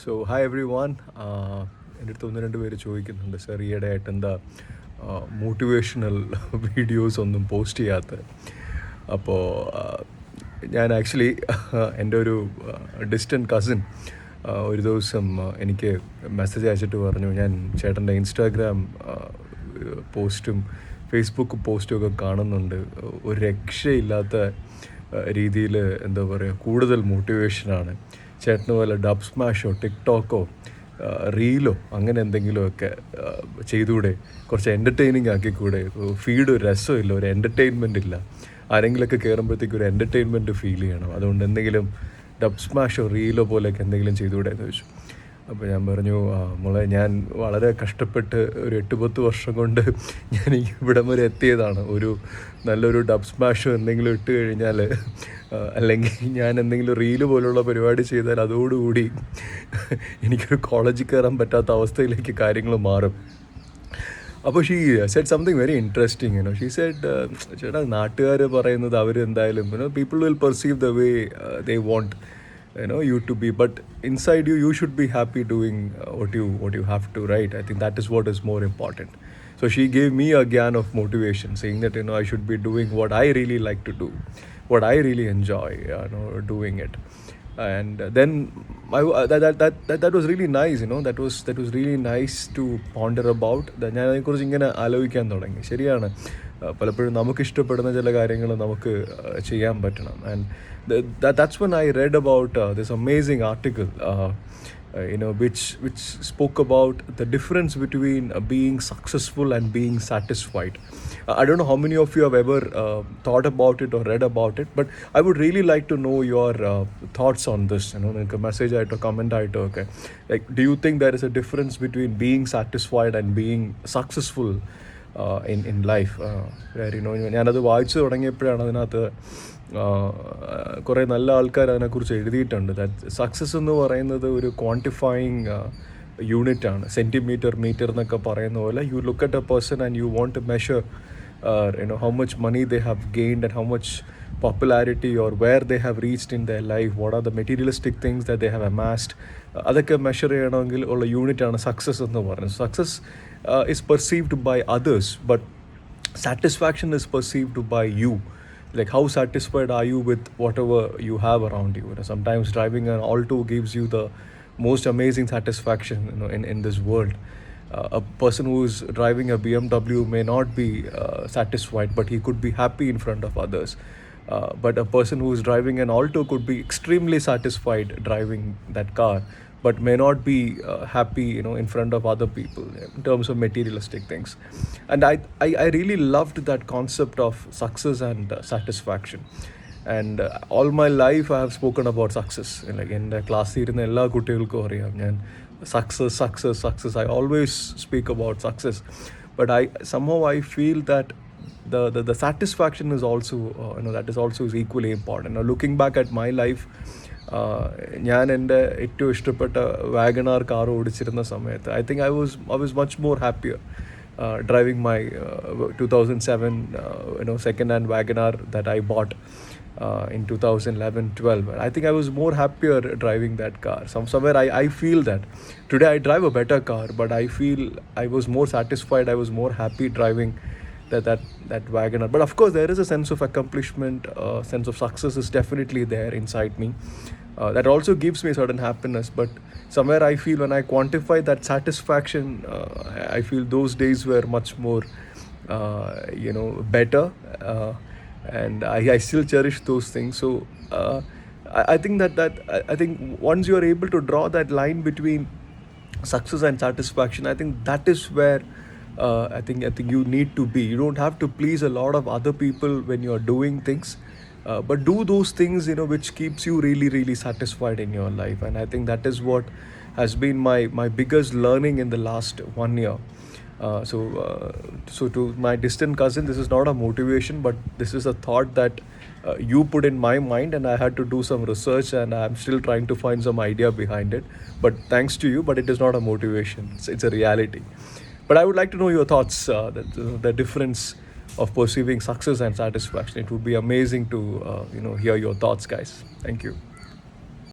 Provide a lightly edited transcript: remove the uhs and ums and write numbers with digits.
So hi every one. എൻ്റെ അടുത്ത് ഒന്ന് രണ്ട് പേര് ചോദിക്കുന്നുണ്ട്, സർ ഈയിടെ ആയിട്ട് എന്താ മോട്ടിവേഷണൽ വീഡിയോസ് ഒന്നും പോസ്റ്റ് ചെയ്യാത്തത്. അപ്പോൾ ഞാൻ ആക്ച്വലി എൻ്റെ ഒരു ഡിസ്റ്റൻറ്റ് കസിൻ ഒരു ദിവസം എനിക്ക് മെസ്സേജ് അയച്ചിട്ട് പറഞ്ഞു, ഞാൻ ചേട്ടൻ്റെ ഇൻസ്റ്റാഗ്രാം പോസ്റ്റും ഫേസ്ബുക്ക് പോസ്റ്റും ഒക്കെ കാണുന്നുണ്ട്, ഒരു രക്ഷയില്ലാത്ത രീതിയിൽ എന്താ പറയുക, കൂടുതൽ മോട്ടിവേഷനാണ്. ചേട്ടന് പോലെ ഡബ് സ്മാഷോ ടിക്ടോക്കോ റീലോ അങ്ങനെ എന്തെങ്കിലുമൊക്കെ ചെയ്തുകൂടെ, കുറച്ച് എൻ്റർടൈനിങ് ആക്കിക്കൂടെ? ഫീഡ് ഒരു രസമില്ല, ഒരു എൻ്റർടൈൻമെൻ്റ് ഇല്ല. ആരെങ്കിലുമൊക്കെ കയറുമ്പോഴത്തേക്ക് ഒരു എൻ്റർടൈൻമെൻറ്റ് ഫീൽ ചെയ്യണം. അതുകൊണ്ട് എന്തെങ്കിലും ഡബ് സ്മാഷോ റീലോ പോലെയൊക്കെ എന്തെങ്കിലും ചെയ്തുകൂടെ എന്ന് ചോദിച്ചു. അപ്പോൾ ഞാൻ പറഞ്ഞു, മോളെ, ഞാൻ വളരെ കഷ്ടപ്പെട്ട് ഒരു 8-10 വർഷം കൊണ്ട് ഞാൻ ഇവിടം വരെ എത്തിയതാണ്. ഒരു നല്ലൊരു ഡബ് സ്മാഷോ എന്തെങ്കിലും ഇട്ട് കഴിഞ്ഞാൽ, അല്ലെങ്കിൽ ഞാൻ എന്തെങ്കിലും റീല് പോലുള്ള പരിപാടി ചെയ്താൽ അതോടുകൂടി എനിക്കൊരു കോളേജിൽ കയറാൻ പറ്റാത്ത അവസ്ഥയിലേക്ക് കാര്യങ്ങൾ മാറും. അപ്പോൾ she said something very interesting. She said, ചേട്ടാ, നാട്ടുകാർ പറയുന്നത് അവർ എന്തായാലും people will perceive the way they want you to be, but inside you should be happy doing what you have to, right? I think that is what is more important. So she gave me a gyan of motivation, saying that I should be doing what I really like to do, what I really enjoy doing it. And then that was really nice. That was really nice to ponder about. ഞാൻ അതിനെക്കുറിച്ച് ഇങ്ങനെ ആലോചിക്കാൻ തുടങ്ങി. ശരിയാണ്, പലപ്പോഴും നമുക്കിഷ്ടപ്പെടുന്ന ചില കാര്യങ്ങൾ നമുക്ക് ചെയ്യാൻ പറ്റണം. And that's when I read about this amazing article which spoke about the difference between being successful and being satisfied. I don't know how many of you have ever thought about it or read about it, but I would really like to know your thoughts on this. Message or comment okay. Like, do you think there is a difference between being satisfied and being successful in life? ഞാനത് വായിച്ചു തുടങ്ങിയപ്പോഴാണ് അതിനകത്ത് കുറേ നല്ല ആൾക്കാർ അതിനെക്കുറിച്ച് എഴുതിയിട്ടുണ്ട്. That success എന്ന് പറയുന്നത് ഒരു ക്വാണ്ടിഫൈയിങ് യൂണിറ്റാണ്. സെൻറ്റിമീറ്റർ, മീറ്റർ എന്നൊക്കെ പറയുന്ന പോലെ, you look at a person and you want to measure how much money they have gained and how much popularity or where they have reached in their life, what are the materialistic things that they have amassed. അതൊക്കെ measure ചെയ്യണമെങ്കിൽ ഉള്ള യൂണിറ്റാണ് success എന്ന് പറയുന്നത്. Success is perceived by others, but satisfaction is perceived by you. Like, how satisfied are you with whatever you have around you? Sometimes driving an Alto gives you the most amazing satisfaction in this world. A person who is driving a BMW may not be satisfied, but he could be happy in front of others. But a person who is driving an Alto could be extremely satisfied driving that car, but may not be happy in front of other people in terms of materialistic things. And I really loved that concept of success and satisfaction. And all my life I have spoken about success. Like, in the class irunna ella kuttikalkkum ariyam njan success. I always speak about success, but I feel that the satisfaction is also that is also is equally important. Now, looking back at my life, ഞാൻ എൻ്റെ ഏറ്റവും ഇഷ്ടപ്പെട്ട Wagon R car ഓടിച്ചിരുന്ന സമയത്ത് I think I was much more happier driving my 2007 second hand Wagonar that I bought in 2011-12. I think I was more happier driving that car. Somewhere I feel that today I drive a better car, but I feel I was more satisfied, I was more happy driving that Wagonar. But of course there is a sense of accomplishment, sense of success is definitely there inside me. That also gives me certain happiness, but somewhere I feel when I quantify that satisfaction, I feel those days were much more better, and I still cherish those things. So I think that I think once you are able to draw that line between success and satisfaction, I think that is where I think you need to be. You don't have to please a lot of other people when you are doing things, but do those things which keeps you really, really satisfied in your life. And I think that is what has been my biggest learning in the last 1 year. So to my distant cousin, this is not a motivation, but this is a thought that you put in my mind, and I had to do some research, and I'm still trying to find some idea behind it. But thanks to you, but it is not a motivation, it's a reality. But I would like to know your thoughts, the difference of perceiving success and satisfaction. It would be amazing to hear your thoughts, guys. Thank you.